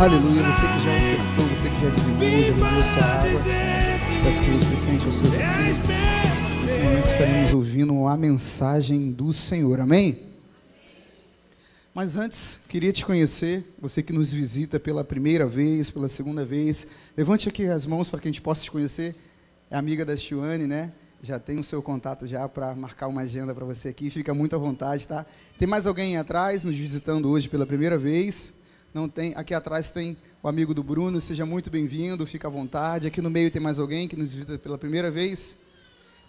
Aleluia, você que já ofertou, você que já dizimou, já bebeu sua água, peço que você sente os seus recibos. Nesse momento estaremos ouvindo a mensagem do Senhor, amém? Mas antes, queria te conhecer, você que nos visita pela primeira vez, pela segunda vez, levante aqui as mãos para que a gente possa te conhecer. É amiga da Tiane, né? Já tem o seu contato já para marcar uma agenda para você aqui, fica muito à vontade, tá? Tem mais alguém atrás nos visitando hoje pela primeira vez? Não tem? Aqui atrás tem o amigo do Bruno, seja muito bem-vindo, fica à vontade. Aqui no meio tem mais alguém que nos visita pela primeira vez?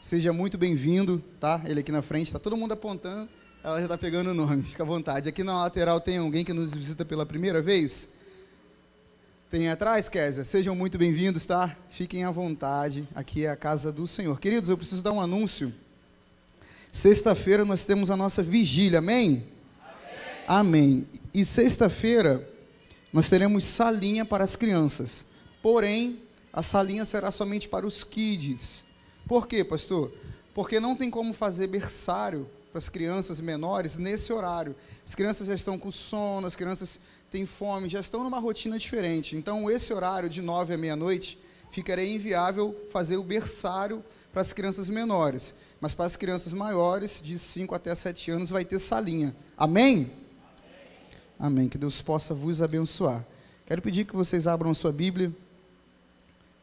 Seja muito bem-vindo, tá? Ele aqui na frente, tá todo mundo apontando, ela já está pegando o nome, fica à vontade. Aqui na lateral tem alguém que nos visita pela primeira vez? Tem atrás, Kézia? Sejam muito bem-vindos, tá? Fiquem à vontade, aqui é a casa do Senhor. Queridos, eu preciso dar um anúncio. Sexta-feira nós temos a nossa vigília, amém? Amém. E sexta-feira nós teremos salinha para as crianças. Porém, a salinha será somente para os kids. Por quê, pastor? Porque não tem como fazer berçário para as crianças menores nesse horário. As crianças já estão com sono, as crianças têm fome, já estão numa rotina diferente. Então, esse horário de 9 à meia-noite, ficaria inviável fazer o berçário para as crianças menores. Mas para as crianças maiores, de 5 até 7 anos, vai ter salinha. Amém? Amém. Que Deus possa vos abençoar. Quero pedir que vocês abram a sua Bíblia,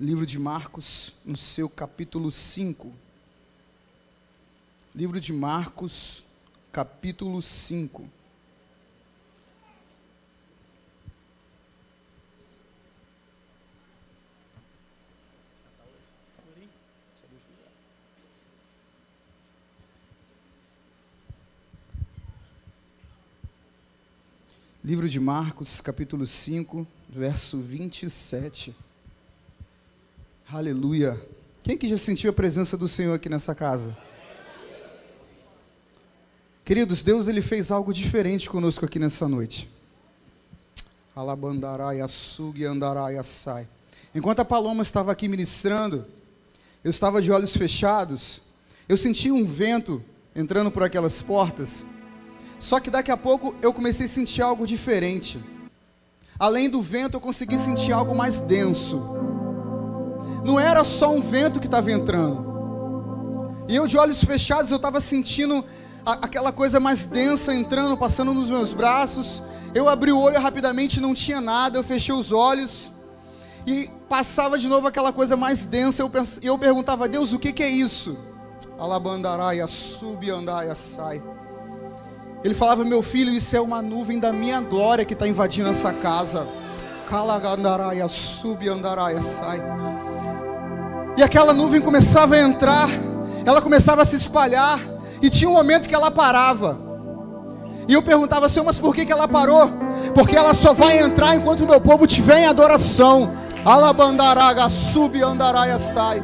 livro de Marcos, no seu capítulo 5. Livro de Marcos, capítulo 5. Livro de Marcos, capítulo 5, verso 27. Aleluia. Quem que já sentiu a presença do Senhor aqui nessa casa? Queridos, Deus ele fez algo diferente conosco aqui nessa noite. Alabandarai, açugue, andarai, assai. Enquanto a Paloma estava aqui ministrando, eu estava de olhos fechados, eu senti um vento entrando por aquelas portas. Só que daqui a pouco eu comecei a sentir algo diferente. Além do vento, eu consegui sentir algo mais denso. Não era só um vento que estava entrando. E eu de olhos fechados, eu estava sentindo aquela coisa mais densa entrando, passando nos meus braços. Eu abri o olho rapidamente, não tinha nada, eu fechei os olhos. E passava de novo aquela coisa mais densa. Eu perguntava a Deus, o que é isso? Alabandarai, assubi, andai, assai. Ele falava, meu filho, isso é uma nuvem da minha glória que está invadindo essa casa. Kalagandaraia, subi, andaraia, sai. E aquela nuvem começava a entrar, ela começava a se espalhar, e tinha um momento que ela parava. E eu perguntava, Senhor, mas por que ela parou? Porque ela só vai entrar enquanto o meu povo estiver em adoração. Alabandaraga, subi, andaraia, sai.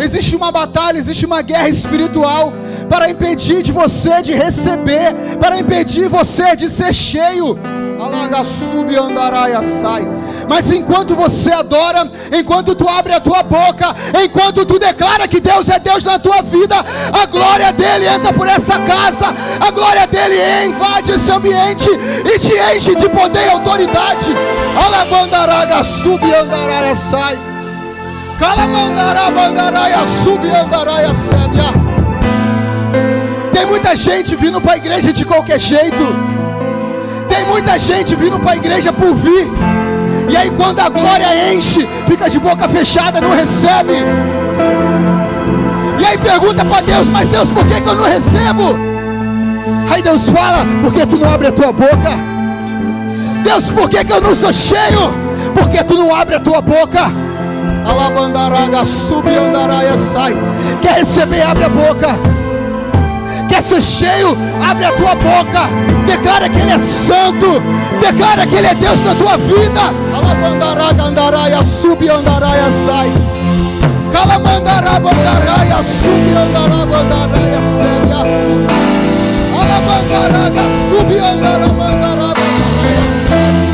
Existe uma batalha, existe uma guerra espiritual para impedir de você de receber, para impedir você de ser cheio. Alaga, sube, andaraia, sai. Mas enquanto você adora, enquanto tu abre a tua boca, enquanto tu declara que Deus é Deus na tua vida, a glória dele entra por essa casa, a glória dele invade esse ambiente e te enche de poder e autoridade. Alabandaraga, sube, andaraia, sai. Calamandaraia, sube, andaraia, sai. Tem muita gente vindo para a igreja de qualquer jeito. Tem muita gente vindo para a igreja por vir. E aí quando a glória enche, fica de boca fechada, não recebe. E aí pergunta para Deus, mas Deus, por que eu não recebo? Aí Deus fala, porque tu não abre a tua boca. Deus, por que eu não sou cheio? Porque tu não abre a tua boca. Alabandaraga, sube, andaraia, sai. Quer receber, abre a boca. Quer ser cheio, abre a tua boca. Declara que ele é santo. Declara que ele é Deus na tua vida. Alabandaraga, andaraia, sube, andaraia, sai. Calamandaraga, andaraia, sube, andaraga, andaraia, sai. Alabandaraga, sube, andaraga, andaraia, sai.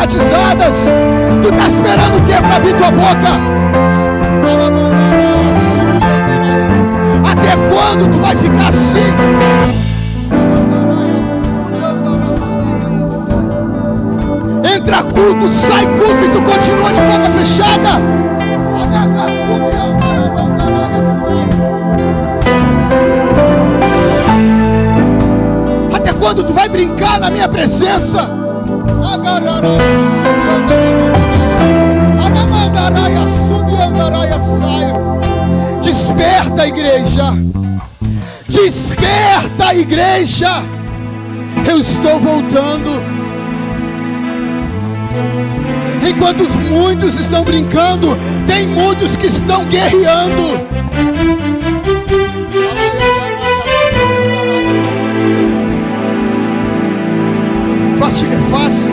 batizadas. Tu está esperando o que para abrir tua boca? Até quando tu vai ficar assim? Entra culto, sai culto e tu continua de boca fechada. Até quando tu vai brincar na minha presença? Desperta, igreja. Desperta, igreja. Eu estou voltando. Enquanto muitos estão brincando, tem muitos que estão guerreando. Tu acha que é fácil?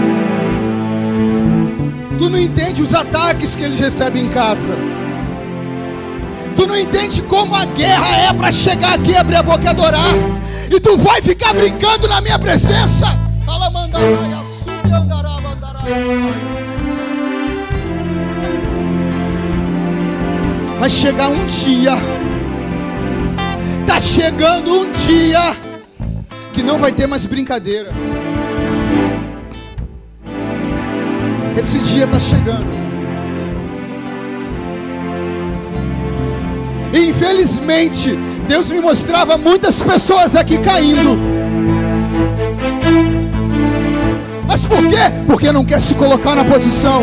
Tu não entende os ataques que eles recebem em casa. Tu não entende como a guerra é para chegar aqui, abrir a boca e adorar. E tu vai ficar brincando na minha presença. Fala, mandaraia, subi, andará, mandaraia. Vai chegar um dia, tá chegando um dia que não vai ter mais brincadeira. Esse dia tá chegando. E infelizmente Deus me mostrava muitas pessoas aqui caindo. Mas por quê? Porque não quer se colocar na posição.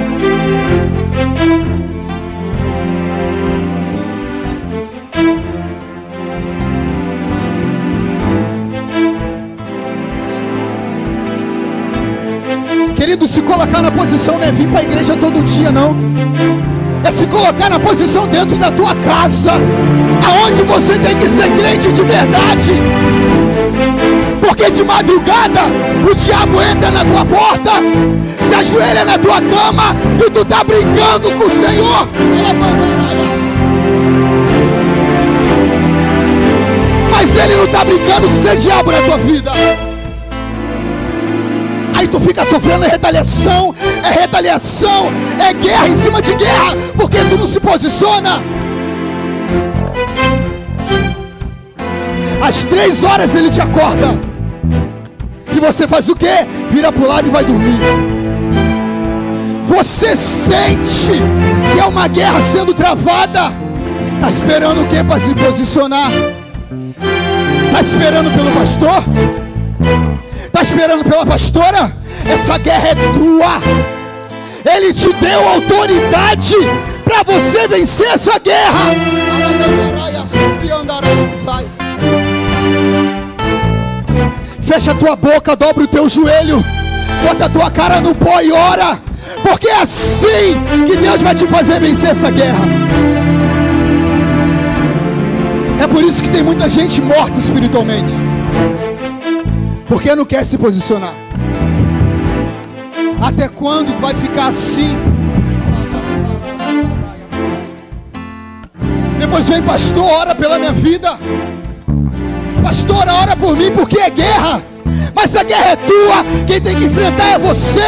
Querido, se colocar na posição não é vir para a igreja todo dia, não. É se colocar na posição dentro da tua casa, aonde você tem que ser crente de verdade. Porque de madrugada o diabo entra na tua porta, se ajoelha na tua cama e tu tá brincando com o Senhor. Mas ele não tá brincando de ser diabo na tua vida. Aí tu fica sofrendo retaliação, é guerra em cima de guerra, porque tu não se posiciona. Às 3 horas ele te acorda, e você faz o quê? Vira pro lado e vai dormir. Você sente que é uma guerra sendo travada. Tá esperando o quê para se posicionar? Tá esperando pelo pastor? Tá esperando pela pastora? Essa guerra é tua. Ele te deu autoridade para você vencer essa guerra. Fecha a tua boca, dobra o teu joelho, bota a tua cara no pó e ora, porque é assim que Deus vai te fazer vencer essa guerra. É por isso que tem muita gente morta espiritualmente, porque não quer se posicionar. Até quando tu vai ficar assim? Depois vem, pastor, ora pela minha vida. Pastora, ora por mim, porque é guerra. Mas a guerra é tua. Quem tem que enfrentar é você.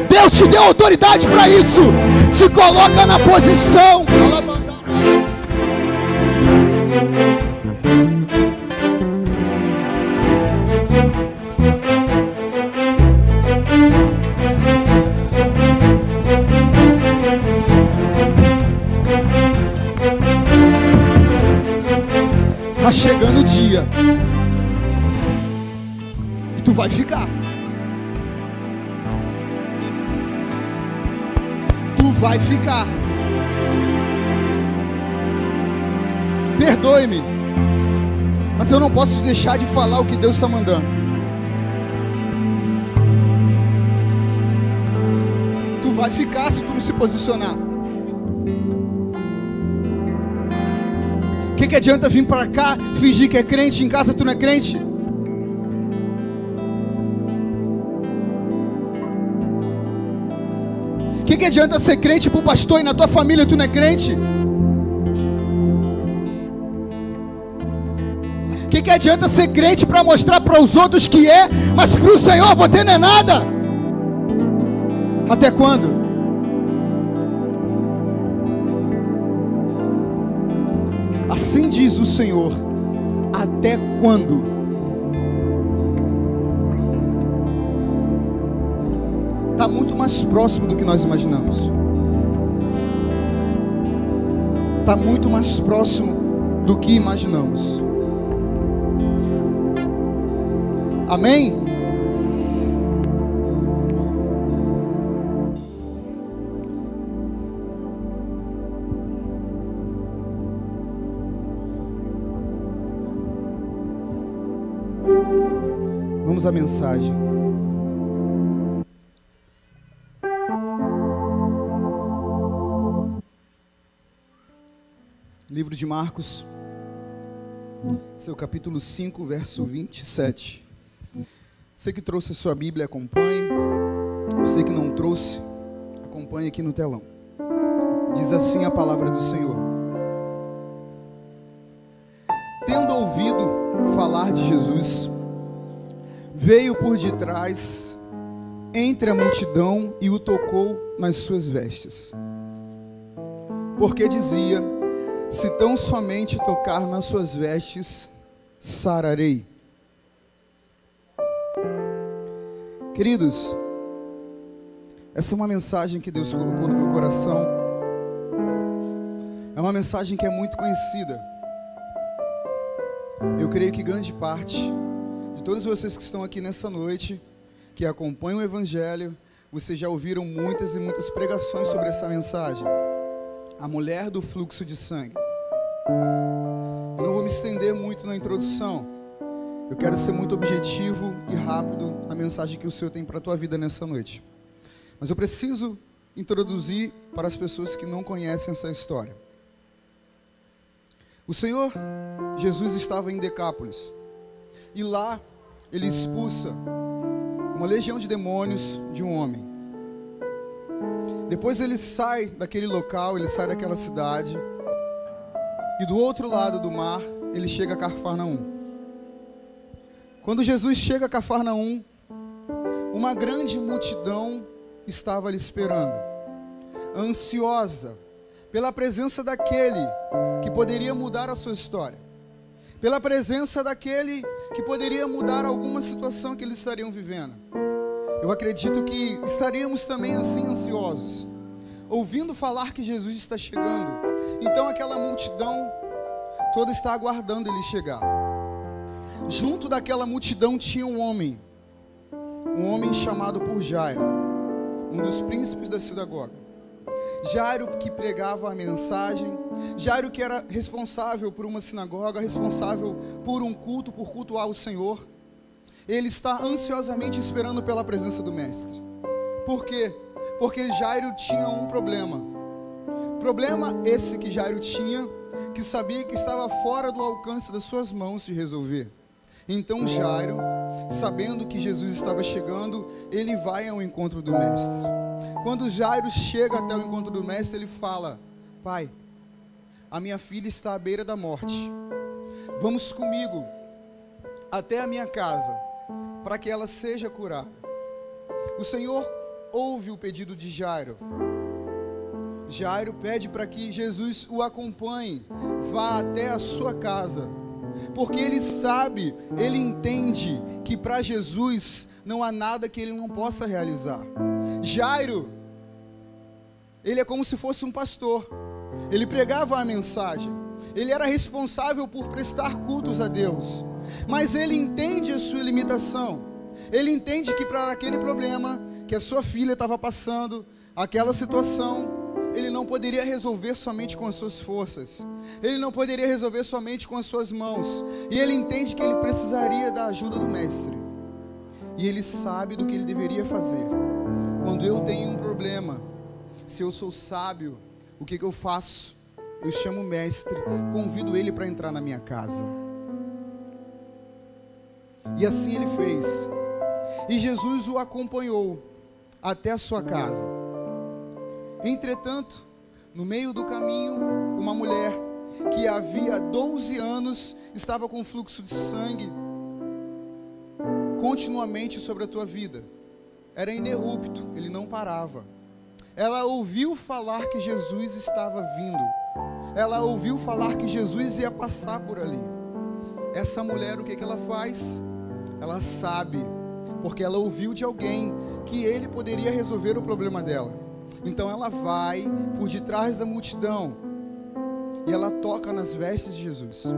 Deus te deu autoridade para isso. Se coloca na posição. Tá chegando o dia e tu vai ficar. Tu vai ficar. Perdoe-me, mas eu não posso deixar de falar o que Deus está mandando. Tu vai ficar se tu não se posicionar. O que adianta vir para cá, fingir que é crente, em casa tu não é crente? O que adianta ser crente para o pastor e na tua família tu não é crente? O que adianta ser crente para mostrar para os outros que é, mas para o Senhor você não é nada? Até quando? Assim diz o Senhor: até quando? Está muito mais próximo do que nós imaginamos. Está muito mais próximo do que imaginamos. Amém? Vamos à mensagem. Livro de Marcos, seu capítulo 5, verso 27. Você que trouxe a sua Bíblia, acompanhe. Você que não trouxe, acompanhe aqui no telão. Diz assim a palavra do Senhor: tendo ouvido falar de Jesus, veio por detrás, entre a multidão, e o tocou nas suas vestes. Porque dizia: se tão somente tocar nas suas vestes, sararei. Queridos, essa é uma mensagem que Deus colocou no meu coração. É uma mensagem que é muito conhecida. Eu creio que grande parte de todos vocês que estão aqui nessa noite, que acompanham o Evangelho, vocês já ouviram muitas e muitas pregações sobre essa mensagem. A mulher do fluxo de sangue. Eu não vou me estender muito na introdução. Eu quero ser muito objetivo e rápido na mensagem que o Senhor tem para a tua vida nessa noite. Mas eu preciso introduzir para as pessoas que não conhecem essa história. O Senhor Jesus estava em Decápolis. E lá ele expulsa uma legião de demônios de um homem. Depois ele sai daquele local, ele sai daquela cidade. E do outro lado do mar, ele chega a Cafarnaum. Quando Jesus chega a Cafarnaum, uma grande multidão estava ali esperando, ansiosa pela presença daquele que poderia mudar a sua história, pela presença daquele que poderia mudar alguma situação que eles estariam vivendo. Eu acredito que estaríamos também assim ansiosos, ouvindo falar que Jesus está chegando. Então aquela multidão toda está aguardando ele chegar. Junto daquela multidão tinha um homem chamado por Jairo, um dos príncipes da sinagoga. Jairo que pregava a mensagem, Jairo que era responsável por uma sinagoga, responsável por um culto, por cultuar o Senhor. Ele está ansiosamente esperando pela presença do Mestre. Por quê? Porque Jairo tinha um problema. Problema esse que Jairo tinha, que sabia que estava fora do alcance das suas mãos de resolver. Então Jairo, sabendo que Jesus estava chegando, ele vai ao encontro do Mestre. Quando Jairo chega até o encontro do Mestre, ele fala: Pai, a minha filha está à beira da morte. Vamos comigo até a minha casa, para que ela seja curada. O Senhor ouve o pedido de Jairo. Jairo pede para que Jesus o acompanhe, vá até a sua casa, porque ele sabe, ele entende que para Jesus não há nada que ele não possa realizar. Jairo, ele é como se fosse um pastor, ele pregava a mensagem, ele era responsável por prestar cultos a Deus, mas ele entende a sua limitação, ele entende que para aquele problema que a sua filha estava passando, aquela situação, ele não poderia resolver somente com as suas forças, ele não poderia resolver somente com as suas mãos, e ele entende que ele precisaria da ajuda do Mestre, e ele sabe do que ele deveria fazer. Quando eu tenho um problema, se eu sou sábio, o que eu faço? Eu chamo o Mestre, convido ele para entrar na minha casa. E assim ele fez, e Jesus o acompanhou até a sua casa. Entretanto, no meio do caminho, uma mulher que havia 12 anos estava com fluxo de sangue continuamente sobre a tua vida. era ininterrupto, ele não parava. Ela ouviu falar que Jesus estava vindo. Ela ouviu falar que Jesus ia passar por ali. Essa mulher, o que ela faz? Ela sabe, porque ela ouviu de alguém que ele poderia resolver o problema dela. Então ela vai por detrás da multidão e ela toca nas vestes de Jesus.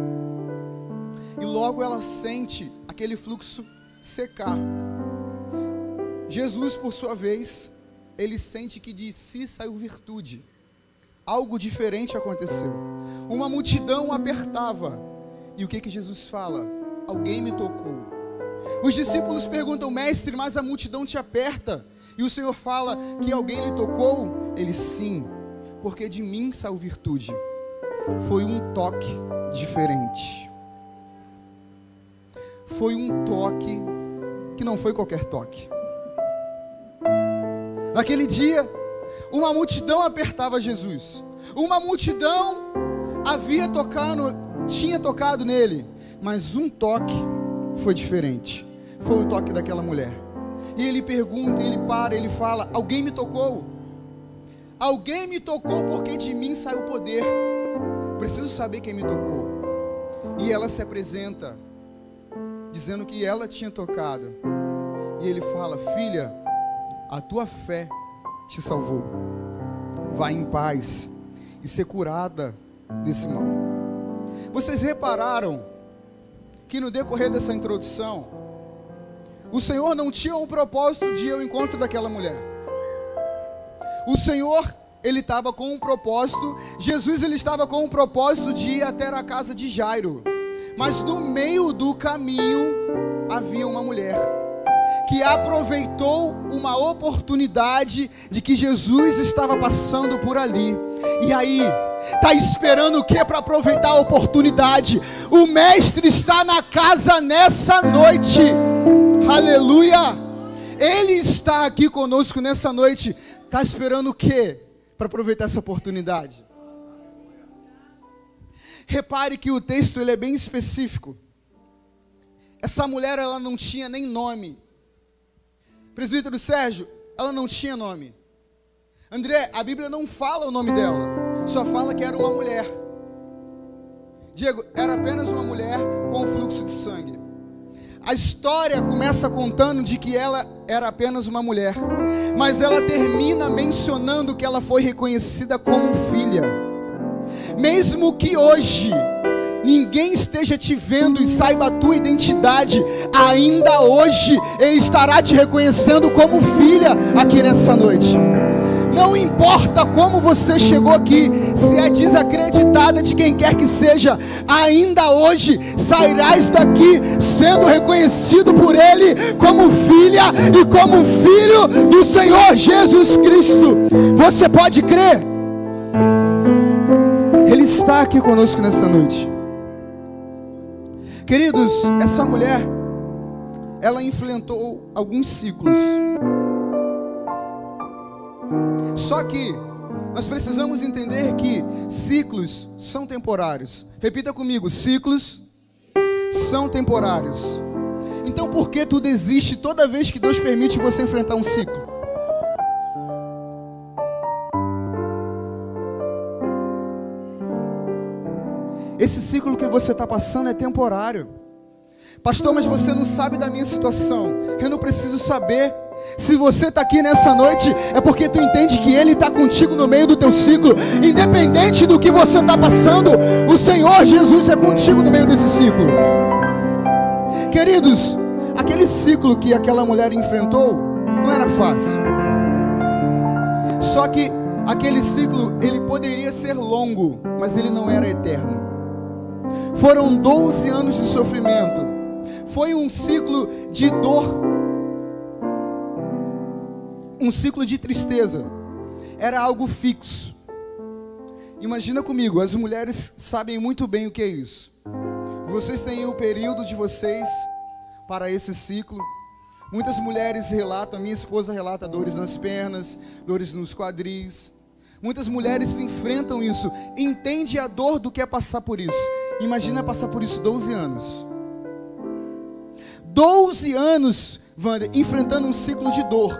E logo ela sente aquele fluxo secar. Jesus, por sua vez, ele sente que de si saiu virtude. Algo diferente aconteceu. Uma multidão apertava. E o que Jesus fala? Alguém me tocou. Os discípulos perguntam: mestre, mas a multidão te aperta. E o Senhor fala que alguém lhe tocou? Ele: sim, porque de mim saiu virtude. Foi um toque diferente. Foi um toque que não foi qualquer toque. Naquele dia, uma multidão apertava Jesus. Uma multidão tinha tocado nele. Mas um toque foi diferente. Foi o toque daquela mulher. E ele pergunta, ele para, ele fala: alguém me tocou? Alguém me tocou porque de mim saiu poder. Preciso saber quem me tocou. E ela se apresenta, dizendo que ela tinha tocado. E ele fala: filha, a tua fé te salvou. Vai em paz e ser curada desse mal. Vocês repararam que no decorrer dessa introdução, o Senhor não tinha um propósito de ir ao encontro daquela mulher. O Senhor, ele estava com um propósito. Jesus, ele estava com um propósito de ir até a casa de Jairo. Mas no meio do caminho havia uma mulher que aproveitou uma oportunidade de que Jesus estava passando por ali. E aí, está esperando o que para aproveitar a oportunidade? O mestre está na casa nessa noite. Aleluia! Ele está aqui conosco nessa noite. Está esperando o que para aproveitar essa oportunidade? Repare que o texto ele é bem específico. Essa mulher, ela não tinha nem nome. Presbítero Sérgio, ela não tinha nome. André, a Bíblia não fala o nome dela, só fala que era uma mulher. Diego, era apenas uma mulher com fluxo de sangue. A história começa contando de que ela era apenas uma mulher, mas ela termina mencionando que ela foi reconhecida como filha. Mesmo que hoje ninguém esteja te vendo e saiba a tua identidade, ainda hoje Ele estará te reconhecendo como filha aqui nessa noite. Não importa como você chegou aqui, se é desacreditada de quem quer que seja, ainda hoje sairás daqui sendo reconhecido por Ele como filha e como filho do Senhor Jesus Cristo. Você pode crer? Ele está aqui conosco nessa noite. Queridos, essa mulher, ela enfrentou alguns ciclos. Só que nós precisamos entender que ciclos são temporários. Repita comigo: ciclos são temporários. Então por que tu desiste toda vez que Deus permite você enfrentar um ciclo? Esse ciclo que você está passando é temporário. Pastor, mas você não sabe da minha situação. Eu não preciso saber. Se você está aqui nessa noite, é porque tu entende que Ele está contigo no meio do teu ciclo. Independente do que você está passando, o Senhor Jesus é contigo no meio desse ciclo. Queridos, aquele ciclo que aquela mulher enfrentou não era fácil. Só que aquele ciclo, ele poderia ser longo, mas ele não era eterno. Foram 12 anos de sofrimento. Foi um ciclo de dor, um ciclo de tristeza. Era algo fixo. Imagina comigo, as mulheres sabem muito bem o que é isso. Vocês têm o período de vocês para esse ciclo. Muitas mulheres relatam, minha esposa relata dores nas pernas, dores nos quadris. Muitas mulheres enfrentam isso, entende a dor do que é passar por isso. Imagina passar por isso 12 anos. 12 anos, Wander, enfrentando um ciclo de dor.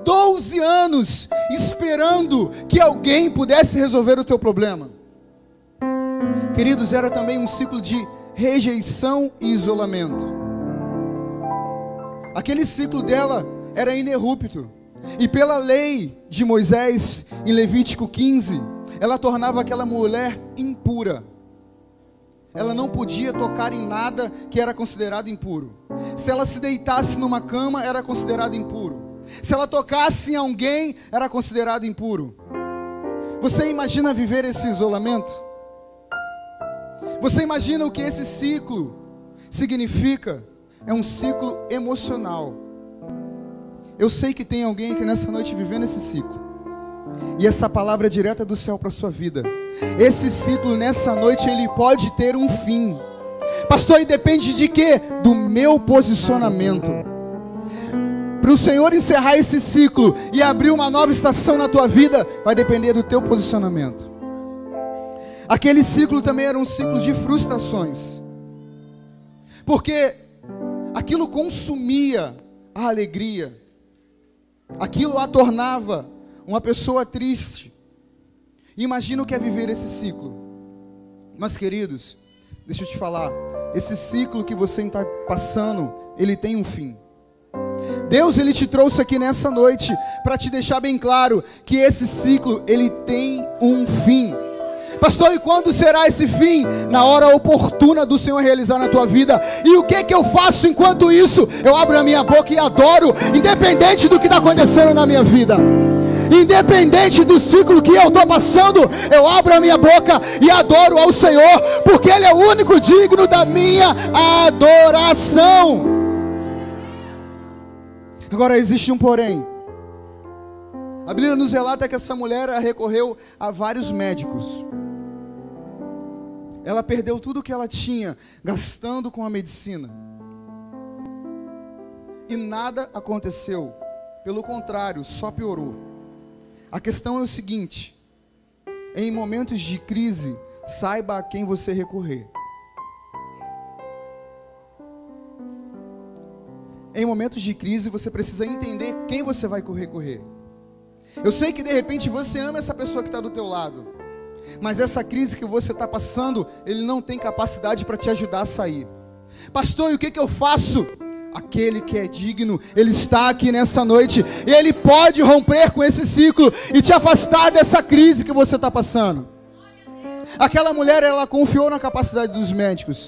12 anos esperando que alguém pudesse resolver o teu problema. Queridos, era também um ciclo de rejeição e isolamento. Aquele ciclo dela era ininterrupto. E pela lei de Moisés, em Levítico 15, ela tornava aquela mulher impura. Ela não podia tocar em nada que era considerado impuro. Se ela se deitasse numa cama, era considerado impuro. Se ela tocasse em alguém, era considerado impuro. Você imagina viver esse isolamento? Você imagina o que esse ciclo significa? É um ciclo emocional. Eu sei que tem alguém aqui nessa noite vivendo esse ciclo. E essa palavra é direta do céu para a sua vida. Esse ciclo nessa noite, ele pode ter um fim. Pastor, e depende de quê? Do meu posicionamento. Para o Senhor encerrar esse ciclo e abrir uma nova estação na tua vida, vai depender do teu posicionamento. Aquele ciclo também era um ciclo de frustrações. Porque aquilo consumia a alegria. Aquilo a tornava uma pessoa triste. Imagina o que é viver esse ciclo. Mas queridos, deixa eu te falar, esse ciclo que você está passando, ele tem um fim. Deus, ele te trouxe aqui nessa noite para te deixar bem claro que esse ciclo, ele tem um fim. Pastor, e quando será esse fim? Na hora oportuna do Senhor realizar na tua vida. E o que eu faço enquanto isso? Eu abro a minha boca e adoro, independente do que está acontecendo na minha vida. Independente do ciclo que eu estou passando, eu abro a minha boca e adoro ao Senhor, porque Ele é o único digno da minha adoração. Agora existe um porém. A Bíblia nos relata que essa mulher recorreu a vários médicos. Ela perdeu tudo o que ela tinha, gastando com a medicina. E nada aconteceu. Pelo contrário, só piorou. A questão é o seguinte: em momentos de crise, saiba a quem você recorrer. Em momentos de crise, você precisa entender quem você vai recorrer. Eu sei que de repente você ama essa pessoa que está do teu lado, mas essa crise que você está passando, ele não tem capacidade para te ajudar a sair. Pastor, e o que eu faço? Aquele que é digno, ele está aqui nessa noite, e ele pode romper com esse ciclo e te afastar dessa crise que você está passando. Aquela mulher, ela confiou na capacidade dos médicos.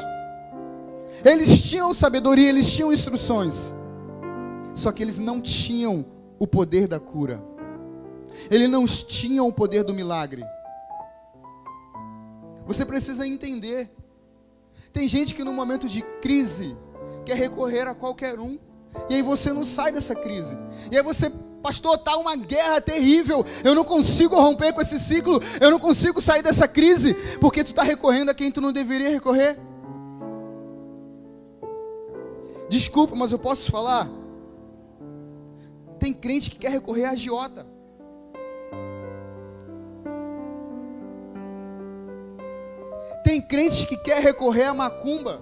Eles tinham sabedoria, eles tinham instruções, só que eles não tinham o poder da cura. Eles não tinham o poder do milagre. Você precisa entender. Tem gente que no momento de crise quer recorrer a qualquer um, e aí você não sai dessa crise. E aí você, pastor, está uma guerra terrível, eu não consigo romper com esse ciclo, eu não consigo sair dessa crise, porque tu está recorrendo a quem tu não deveria recorrer. Desculpa, mas eu posso falar? Tem crente que quer recorrer a agiota. Tem crente que quer recorrer a macumba.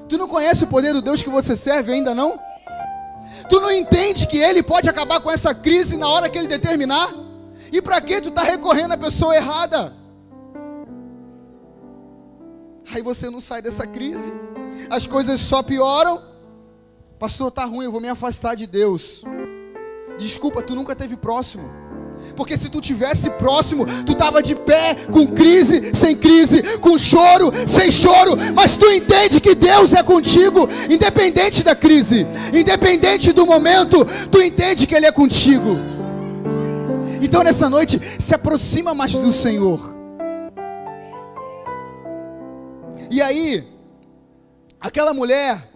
Tu não conhece o poder do Deus que você serve ainda não? Tu não entende que Ele pode acabar com essa crise na hora que Ele determinar? E para que tu está recorrendo à pessoa errada? Aí você não sai dessa crise, as coisas só pioram. Pastor, está ruim, eu vou me afastar de Deus. Desculpa, tu nunca esteve próximo. Porque se tu tivesse próximo, tu estava de pé, com crise, sem crise, com choro, sem choro. Mas tu entende que Deus é contigo, independente da crise, independente do momento, tu entende que Ele é contigo. Então nessa noite, se aproxima mais do Senhor. E aí, aquela mulher,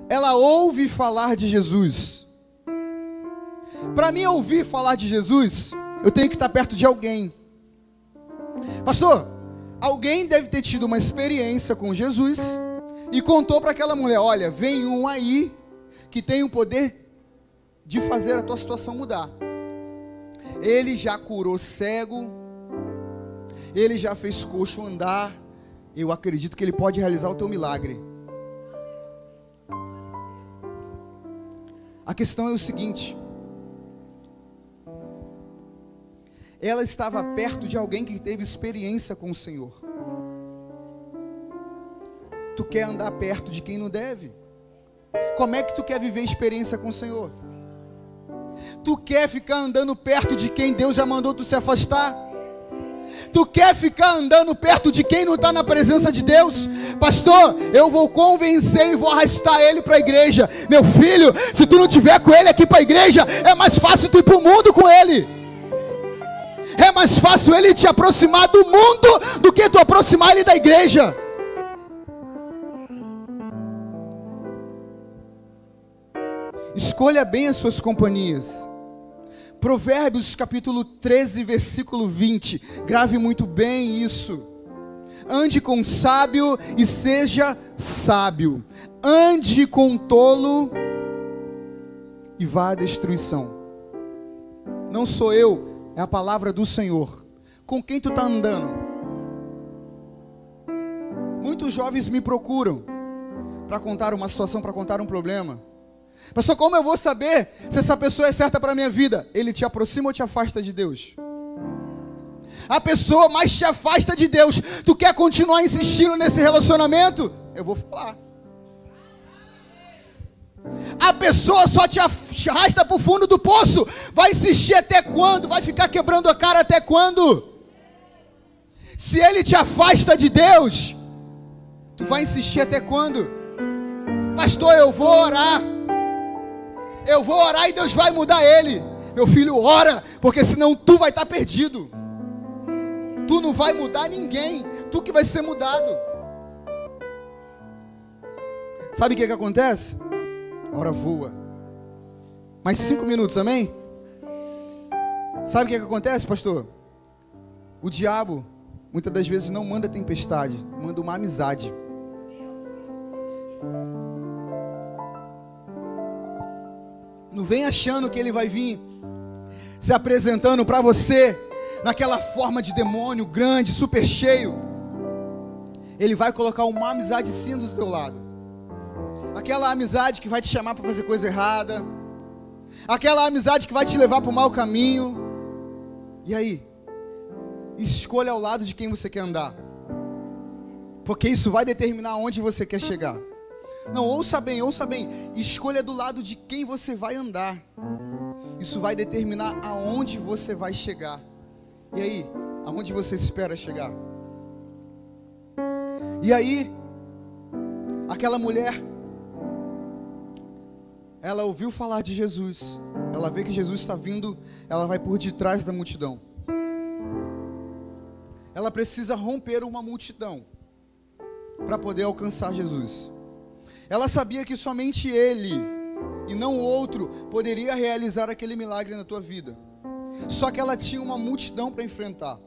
ela ouve falar de Jesus. Para mim ouvir falar de Jesus, eu tenho que estar perto de alguém. Pastor, alguém deve ter tido uma experiência com Jesus e contou para aquela mulher: olha, vem um aí que tem o poder de fazer a tua situação mudar. Ele já curou cego, ele já fez coxo andar. Eu acredito que ele pode realizar o teu milagre. A questão é o seguinte: ela estava perto de alguém que teve experiência com o Senhor. Tu quer andar perto de quem não deve? Como é que tu quer viver experiência com o Senhor? Tu quer ficar andando perto de quem Deus já mandou tu se afastar? Tu quer ficar andando perto de quem não está na presença de Deus? Pastor, eu vou convencer e vou arrastar ele para a igreja. Meu filho, se tu não tiver com ele aqui para a igreja, é mais fácil tu ir para o mundo com ele. É mais fácil ele te aproximar do mundo do que tu aproximar ele da igreja. Escolha bem as suas companhias. Provérbios capítulo 13, versículo 20. Grave muito bem isso. Ande com sábio e seja sábio. Ande com tolo e vá à destruição. Não sou eu, é a palavra do Senhor. Com quem tu está andando? Muitos jovens me procuram para contar uma situação, para contar um problema. Pastor, como eu vou saber se essa pessoa é certa para a minha vida? Ele te aproxima ou te afasta de Deus? A pessoa mais te afasta de Deus. Tu quer continuar insistindo nesse relacionamento? Eu vou falar. A pessoa só te arrasta para o fundo do poço. Vai insistir até quando? Vai ficar quebrando a cara até quando? Se ele te afasta de Deus, tu vai insistir até quando? Pastor, eu vou orar. Eu vou orar e Deus vai mudar ele. Meu filho, ora, porque senão tu vai estar perdido. Tu não vai mudar ninguém. Tu que vai ser mudado. Sabe o que acontece? A hora voa. Mais 5 minutos, amém? Sabe o que acontece, pastor? O diabo, muitas das vezes, não manda tempestade, manda uma amizade. Não vem achando que ele vai vir se apresentando para você naquela forma de demônio grande, super cheio. Ele vai colocar uma amizade sim do teu lado. Aquela amizade que vai te chamar para fazer coisa errada. Aquela amizade que vai te levar para o mau caminho. E aí? Escolha ao lado de quem você quer andar. Porque isso vai determinar onde você quer chegar. Não, ouça bem, escolha do lado de quem você vai andar. Isso vai determinar aonde você vai chegar. E aí, aonde você espera chegar? E aí, aquela mulher, ela ouviu falar de Jesus. Ela vê que Jesus está vindo, ela vai por detrás da multidão. Ela precisa romper uma multidão para poder alcançar Jesus. Ela sabia que somente ele e não o outro poderia realizar aquele milagre na tua vida. Só que ela tinha uma multidão para enfrentar.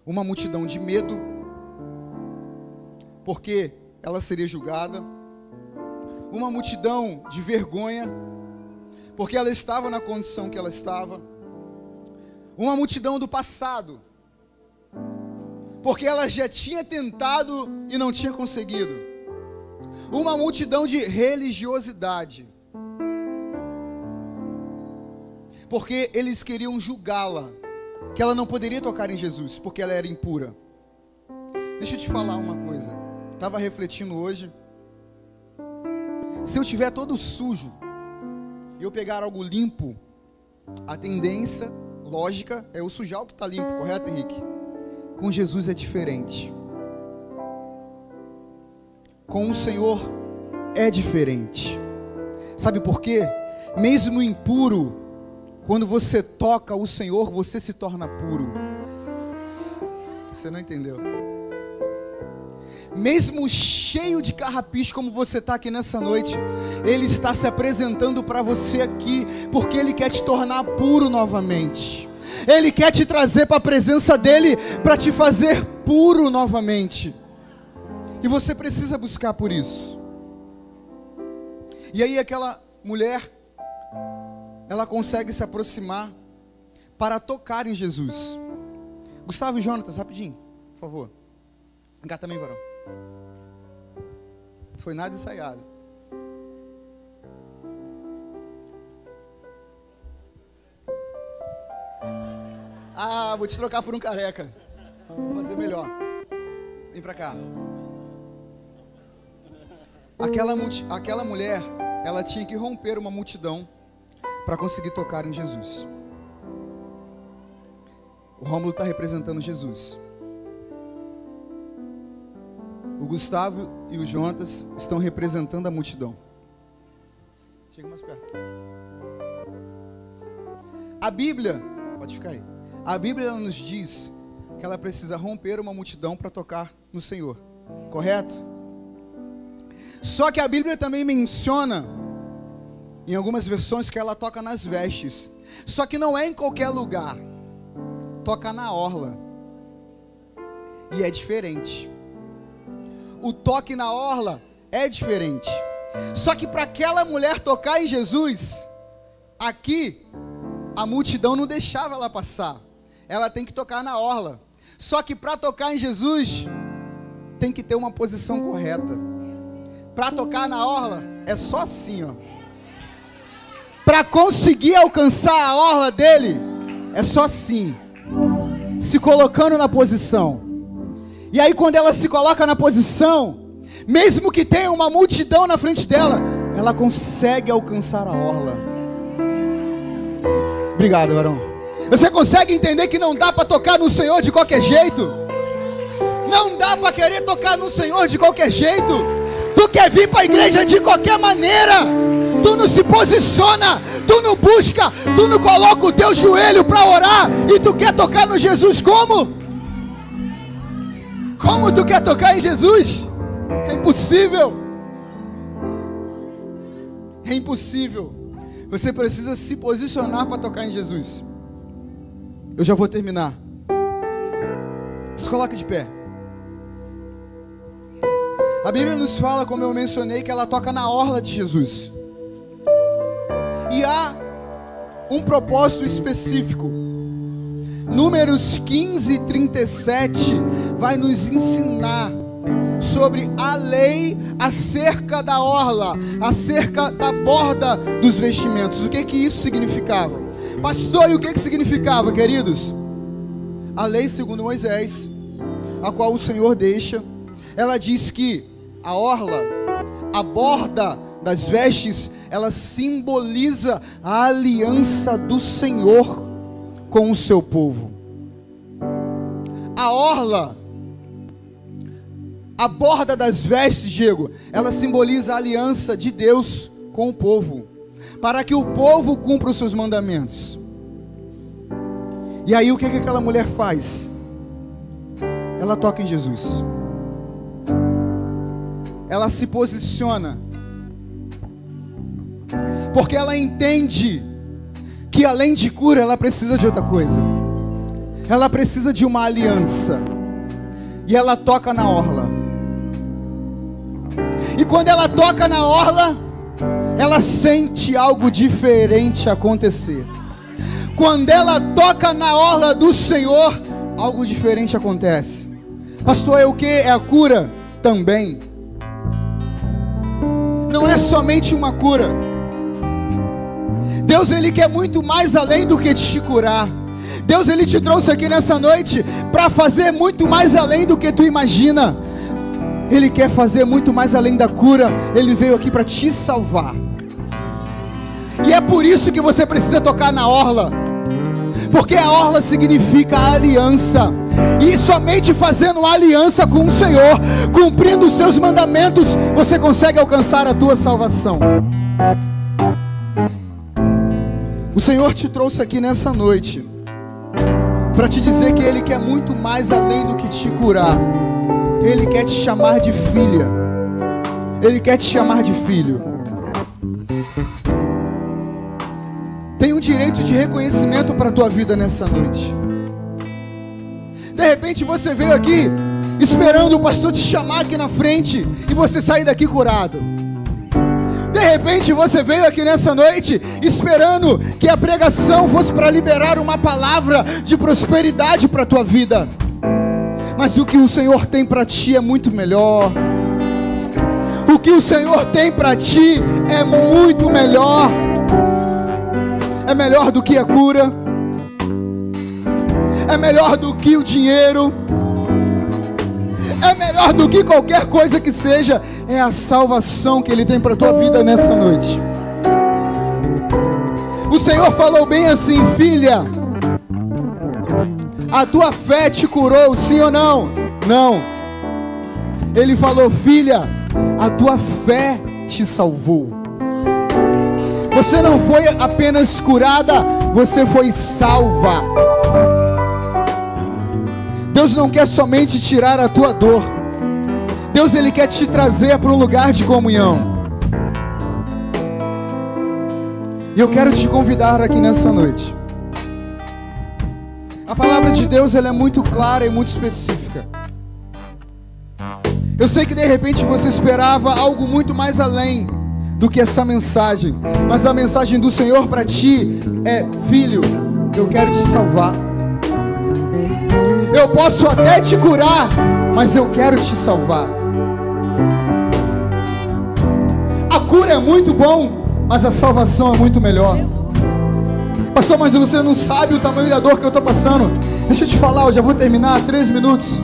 Uma multidão de medo, porque ela seria julgada. Uma multidão de vergonha, porque ela estava na condição que ela estava. Uma multidão do passado, porque ela já tinha tentado e não tinha conseguido. Uma multidão de religiosidade, porque eles queriam julgá-la, que ela não poderia tocar em Jesus, porque ela era impura. Deixa eu te falar uma coisa. Estava refletindo hoje. Se eu estiver todo sujo e eu pegar algo limpo, a tendência lógica é eu sujar o que está limpo, correto, Henrique? Com Jesus é diferente. Com o Senhor é diferente. Sabe por quê? Mesmo impuro, quando você toca o Senhor, você se torna puro. Você não entendeu? Mesmo cheio de carrapicho como você está aqui nessa noite, Ele está se apresentando para você aqui, porque Ele quer te tornar puro novamente. Ele quer te trazer para a presença dEle, para te fazer puro novamente. E você precisa buscar por isso. E aí aquela mulher, ela consegue se aproximar para tocar em Jesus. Gustavo e Jonatas, rapidinho, por favor. Cá também, varão. Não foi nada ensaiado. Vou te trocar por um careca. Vou fazer melhor. Vem pra cá. Aquela mulher, ela tinha que romper uma multidão para conseguir tocar em Jesus. O Rômulo está representando Jesus. O Gustavo e o Jonas estão representando a multidão. Chega mais perto. A Bíblia, pode ficar aí. A Bíblia ela nos diz que ela precisa romper uma multidão para tocar no Senhor. Correto? Só que a Bíblia também menciona, em algumas versões, que ela toca nas vestes. Só que não é em qualquer lugar. Toca na orla. E é diferente. O toque na orla é diferente. Só que para aquela mulher tocar em Jesus, aqui, a multidão não deixava ela passar. Ela tem que tocar na orla. Só que para tocar em Jesus, tem que ter uma posição correta. Para tocar na orla, é só assim, ó. Para conseguir alcançar a orla dele, é só assim. Se colocando na posição. E aí quando ela se coloca na posição, mesmo que tenha uma multidão na frente dela, ela consegue alcançar a orla. Obrigado, varão. Você consegue entender que não dá para tocar no Senhor de qualquer jeito? Não dá para querer tocar no Senhor de qualquer jeito. Tu quer vir para a igreja de qualquer maneira. Tu não se posiciona, tu não busca, tu não coloca o teu joelho para orar. E tu quer tocar no Jesus como? Como tu quer tocar em Jesus? É impossível. É impossível. Você precisa se posicionar para tocar em Jesus. Eu já vou terminar. Se coloque de pé. A Bíblia nos fala, como eu mencionei, que ela toca na orla de Jesus. E há um propósito específico. Números 15, 37 vai nos ensinar sobre a lei acerca da orla, acerca da borda dos vestimentos. O que isso significava? Pastor, e o que significava, queridos? A lei segundo Moisés, a qual o Senhor deixa, ela diz que a orla, a borda das vestes, ela simboliza a aliança do Senhor com o seu povo. A orla, a borda das vestes, Diego, ela simboliza a aliança de Deus com o povo, para que o povo cumpra os seus mandamentos. E aí o que aquela mulher faz? Ela toca em Jesus. Ela se posiciona, porque ela entende que além de cura, ela precisa de outra coisa. Ela precisa de uma aliança. E ela toca na orla. E quando ela toca na orla, ela sente algo diferente acontecer. Quando ela toca na orla do Senhor, algo diferente acontece. Pastor, é o que? É a cura? Também. Não é somente uma cura. Deus, Ele quer muito mais além do que te curar. Deus, Ele te trouxe aqui nessa noite para fazer muito mais além do que tu imagina. Ele quer fazer muito mais além da cura. Ele veio aqui para te salvar. E é por isso que você precisa tocar na orla. Porque a orla significa a aliança. E somente fazendo aliança com o Senhor, cumprindo os seus mandamentos, você consegue alcançar a tua salvação. O Senhor te trouxe aqui nessa noite para te dizer que Ele quer muito mais além do que te curar. Ele quer te chamar de filha. Ele quer te chamar de filho. Tem um direito de reconhecimento para a tua vida nessa noite. De repente você veio aqui esperando o pastor te chamar aqui na frente e você sair daqui curado. De repente você veio aqui nessa noite esperando que a pregação fosse para liberar uma palavra de prosperidade para a tua vida. Mas o que o Senhor tem para ti é muito melhor. O que o Senhor tem para ti é muito melhor. É melhor do que a cura. é melhor do que o dinheiro, é melhor do que qualquer coisa que seja. É a salvação que Ele tem para a tua vida nessa noite. O Senhor falou bem assim: filha, a tua fé te curou, sim ou não? Não. Ele falou: filha, a tua fé te salvou. Você não foi apenas curada, você foi salva. Deus não quer somente tirar a tua dor. Deus, Ele quer te trazer para um lugar de comunhão. E eu quero te convidar aqui nessa noite. A palavra de Deus, ela é muito clara e muito específica. Eu sei que de repente você esperava algo muito mais além do que essa mensagem, mas a mensagem do Senhor para ti é: filho, eu quero te salvar. Eu posso até te curar, mas eu quero te salvar. A cura é muito bom, mas a salvação é muito melhor. Pastor, mas você não sabe o tamanho da dor que eu estou passando. Deixa eu te falar, eu já vou terminar, 3 minutos.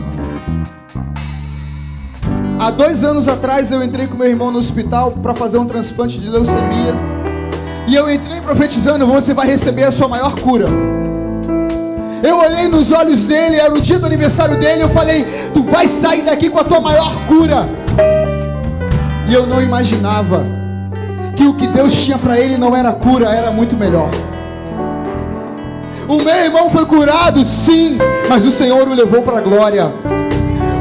Há 2 anos atrás eu entrei com meu irmão no hospital para fazer um transplante de leucemia. E eu entrei profetizando: você vai receber a sua maior cura. Eu olhei nos olhos dele, era o dia do aniversário dele, eu falei: tu vai sair daqui com a tua maior cura. E eu não imaginava que o que Deus tinha para ele não era cura, era muito melhor. O meu irmão foi curado, sim, mas o Senhor o levou para a glória.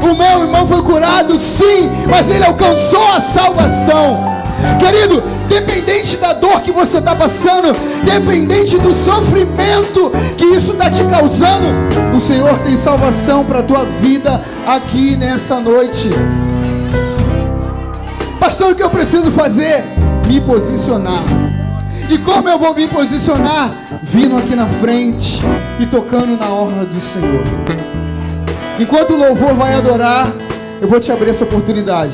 O meu irmão foi curado, sim, mas ele alcançou a salvação. Querido, dependente da dor que você está passando, dependente do sofrimento que isso está te causando, o Senhor tem salvação para a tua vida aqui nessa noite. Pastor, o que eu preciso fazer? Me posicionar. E como eu vou me posicionar? Vindo aqui na frente e tocando na orla do Senhor. Enquanto o louvor vai adorar, eu vou te abrir essa oportunidade.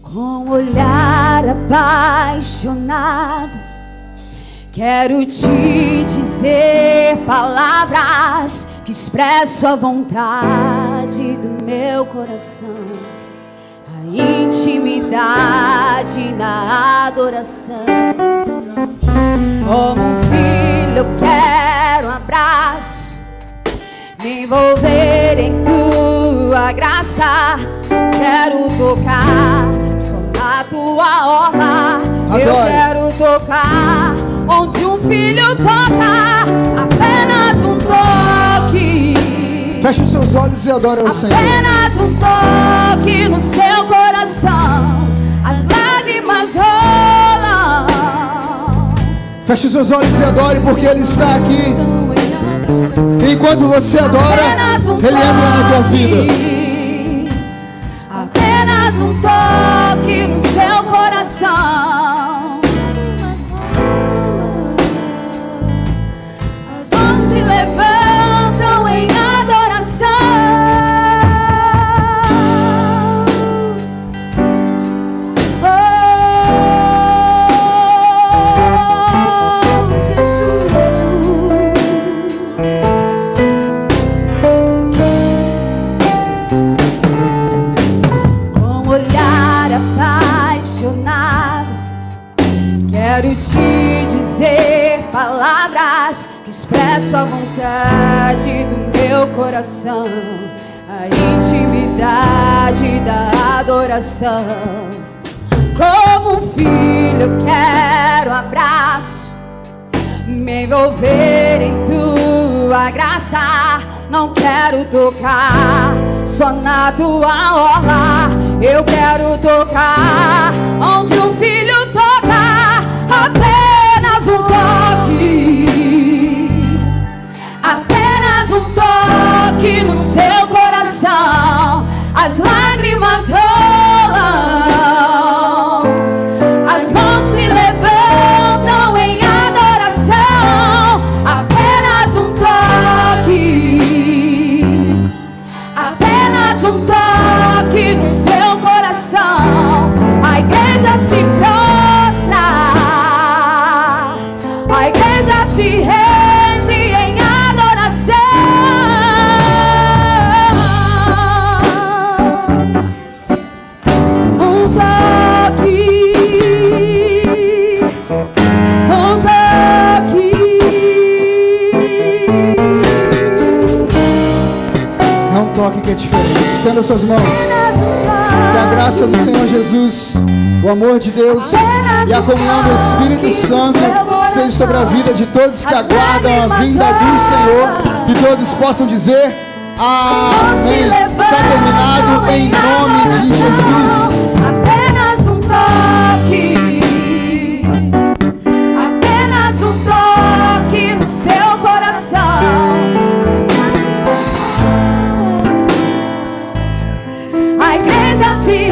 Com olhar apaixonado, quero te dizer palavras que expresso a vontade do meu coração. A intimidade na adoração. Como um filho eu quero um abraço, me envolver em tua graça. Quero tocar só na tua orla. Eu quero tocar onde um filho toca. Apenas um toque. Feche os seus olhos e adore ao Senhor. Apenas um toque no seu coração, as lágrimas rolam. Feche os seus olhos e adore, porque Ele está aqui. Enquanto você adora, Ele entra na tua vida. Apenas um toque no seu coração. As mãos se levantam em adoração. Oh, Jesus. Com olhar apaixonado, quero te dizer palavras que expresso a vontade do meu coração. A intimidade da adoração. Como um filho eu quero um abraço, me envolver em tua graça. Não quero tocar só na tua orla. Eu quero tocar onde um filho toca. Apenas um toque. Apenas um toque no seu coração. As lágrimas rolam. As mãos se levantam em adoração. Apenas um toque. Apenas um toque no seu coração. A igreja toque que é diferente. Estenda suas mãos. Que a graça do Senhor Jesus, o amor de Deus e a comunhão do Espírito Santo seja sobre a vida de todos que aguardam a vinda do Senhor. E todos possam dizer amém. Está terminado em nome de Jesus. Apenas um toque no seu coração. A igreja se